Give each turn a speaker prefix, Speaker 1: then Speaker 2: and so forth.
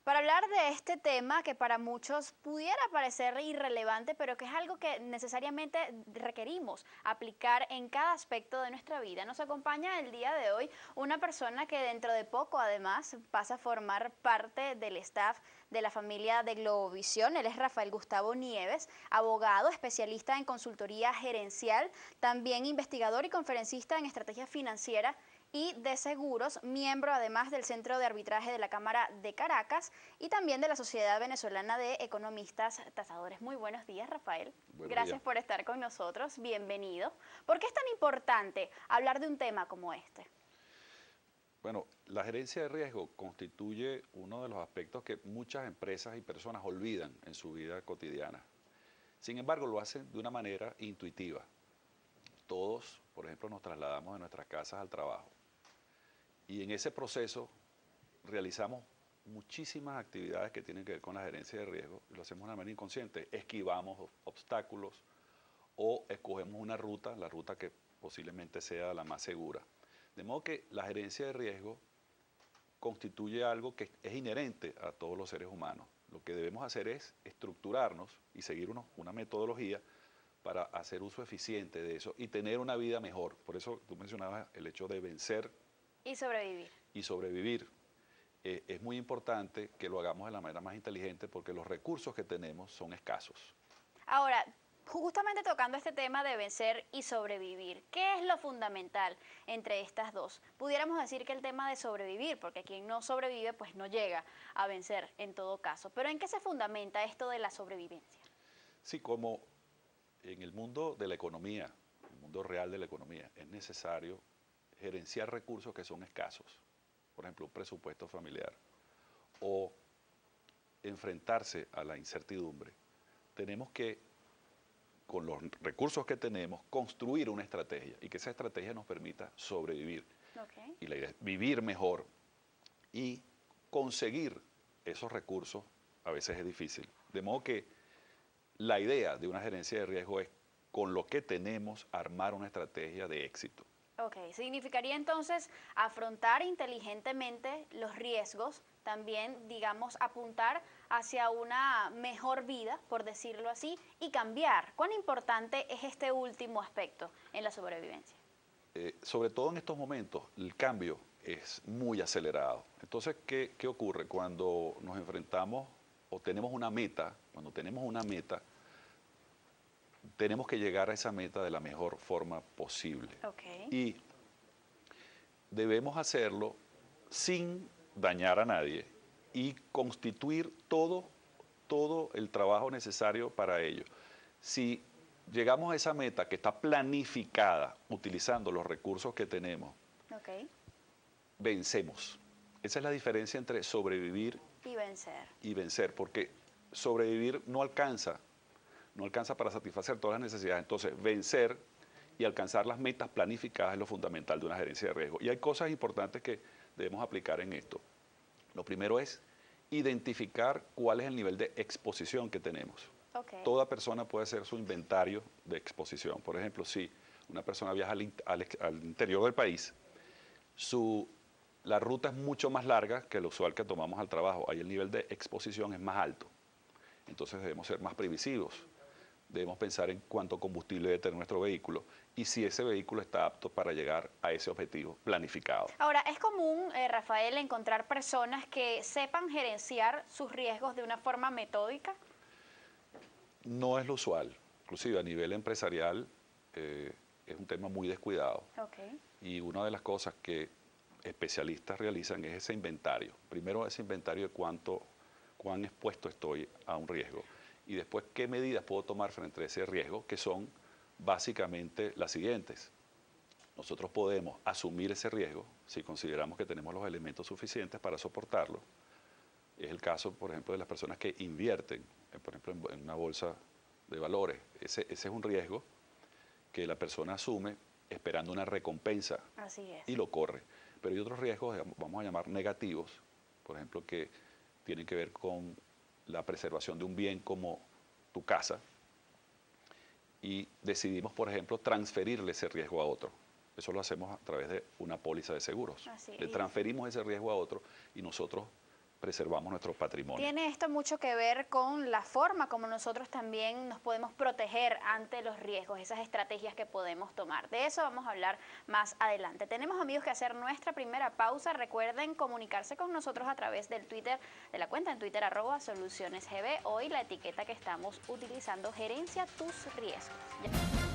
Speaker 1: para hablar de este tema que para muchos pudiera parecer irrelevante, pero que es algo que necesariamente requerimos aplicar en cada aspecto de nuestra vida. Nos acompaña el día de hoy una persona que dentro de poco además pasa a formar parte del staff de la familia de Globovisión. Él es Rafael Gustavo Nieves, abogado, especialista en consultoría gerencial, también investigador y conferencista en estrategia financiera y de seguros, miembro además del Centro de Arbitraje de la Cámara de Caracas y también de la Sociedad Venezolana de Economistas Tasadores. Muy buenos días, Rafael.
Speaker 2: Buenos días.
Speaker 1: Gracias por estar con nosotros. Bienvenido. ¿Por qué es tan importante hablar de un tema como este?
Speaker 2: Bueno, la gerencia de riesgo constituye uno de los aspectos que muchas empresas y personas olvidan en su vida cotidiana. Sin embargo, lo hacen de una manera intuitiva. Todos, por ejemplo, nos trasladamos de nuestras casas al trabajo y en ese proceso realizamos muchísimas actividades que tienen que ver con la gerencia de riesgo y lo hacemos de una manera inconsciente. Esquivamos obstáculos o escogemos una ruta, la ruta que posiblemente sea la más segura. De modo que la gerencia de riesgo constituye algo que es inherente a todos los seres humanos. Lo que debemos hacer es estructurarnos y seguir una metodología para hacer uso eficiente de eso y tener una vida mejor. Por eso tú mencionabas el hecho de vencer
Speaker 1: Y sobrevivir.
Speaker 2: y sobrevivir. Es muy importante que lo hagamos de la manera más inteligente porque los recursos que tenemos son escasos.
Speaker 1: Ahora, justamente tocando este tema de vencer y sobrevivir, ¿qué es lo fundamental entre estas dos? Pudiéramos decir que el tema de sobrevivir, porque quien no sobrevive pues no llega a vencer en todo caso. Pero ¿en qué se fundamenta esto de la sobrevivencia?
Speaker 2: Sí, como en el mundo de la economía, el mundo real de la economía, es necesario gerenciar recursos que son escasos, por ejemplo, un presupuesto familiar, o enfrentarse a la incertidumbre, tenemos que, con los recursos que tenemos, construir una estrategia y que esa estrategia nos permita sobrevivir.
Speaker 1: Okay.
Speaker 2: Y la idea es vivir mejor y conseguir esos recursos a veces es difícil. De modo que la idea de una gerencia de riesgo es, con lo que tenemos, armar una estrategia de éxito.
Speaker 1: Ok, significaría entonces afrontar inteligentemente los riesgos, también, digamos, apuntar hacia una mejor vida, por decirlo así, y cambiar. ¿Cuán importante es este último aspecto en la sobrevivencia?
Speaker 2: Sobre todo en estos momentos, el cambio es muy acelerado. Entonces, ¿qué ocurre? Cuando nos enfrentamos o tenemos una meta, cuando tenemos una meta, tenemos que llegar a esa meta de la mejor forma posible.
Speaker 1: Ok.
Speaker 2: Y debemos hacerlo sin dañar a nadie y constituir todo el trabajo necesario para ello. Si llegamos a esa meta que está planificada utilizando los recursos que tenemos,
Speaker 1: Ok.
Speaker 2: vencemos. Esa es la diferencia entre sobrevivir
Speaker 1: Y vencer.
Speaker 2: y vencer, porque sobrevivir no alcanza para satisfacer todas las necesidades. Entonces, vencer y alcanzar las metas planificadas es lo fundamental de una gerencia de riesgo. Y hay cosas importantes que debemos aplicar en esto. Lo primero es identificar cuál es el nivel de exposición que tenemos.
Speaker 1: Ok.
Speaker 2: Toda persona puede hacer su inventario de exposición. Por ejemplo, si una persona viaja al interior del país, la ruta es mucho más larga que lo usual que tomamos al trabajo. Ahí el nivel de exposición es más alto. Entonces debemos ser más previsivos. Debemos pensar en cuánto combustible debe tener nuestro vehículo y si ese vehículo está apto para llegar a ese objetivo planificado.
Speaker 1: Ahora, es común, Rafael, encontrar personas que sepan gerenciar sus riesgos de una forma metódica.
Speaker 2: No es lo usual, inclusive a nivel empresarial es un tema muy descuidado.
Speaker 1: Ok.
Speaker 2: Y una de las cosas que especialistas realizan es ese inventario. Primero ese inventario de cuán expuesto estoy a un riesgo y después qué medidas puedo tomar frente a ese riesgo, que son básicamente las siguientes. Nosotros podemos asumir ese riesgo si consideramos que tenemos los elementos suficientes para soportarlo. Es el caso, por ejemplo, de las personas que invierten, por ejemplo, en una bolsa de valores. Ese es un riesgo que la persona asume esperando una recompensa
Speaker 1: Así es.
Speaker 2: y lo corre. Pero hay otros riesgos, vamos a llamar negativos, por ejemplo, que tienen que ver con la preservación de un bien como tu casa, y decidimos, por ejemplo, transferirle ese riesgo a otro. Eso lo hacemos a través de una póliza de seguros.
Speaker 1: Así
Speaker 2: Le
Speaker 1: es.
Speaker 2: transferimos ese riesgo a otro y nosotros preservamos nuestro patrimonio.
Speaker 1: Tiene esto mucho que ver con la forma como nosotros también nos podemos proteger ante los riesgos, esas estrategias que podemos tomar. De eso vamos a hablar más adelante. Tenemos, amigos, que hacer nuestra primera pausa. Recuerden comunicarse con nosotros a través del Twitter, de la cuenta en Twitter @solucionesgb. Hoy la etiqueta que estamos utilizando: gerencia tus riesgos. Ya.